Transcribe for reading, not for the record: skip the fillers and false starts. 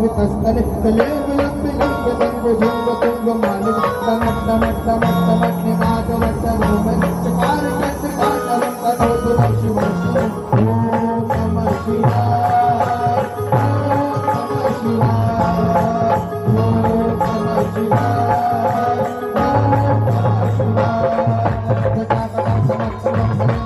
भावितस्थले तले विलंब विलंब दंग झुंग तुंग मालिक टमट टमट टमट टमट निनाद वट भूमन चकार चंद्र काटवंत धोत वर्षि वर्षि ओम नमः शिवाय ओम नमः शिवाय ओम नमः शिवाय ओम नमः शिवाय जटाकटा समस्त समस्त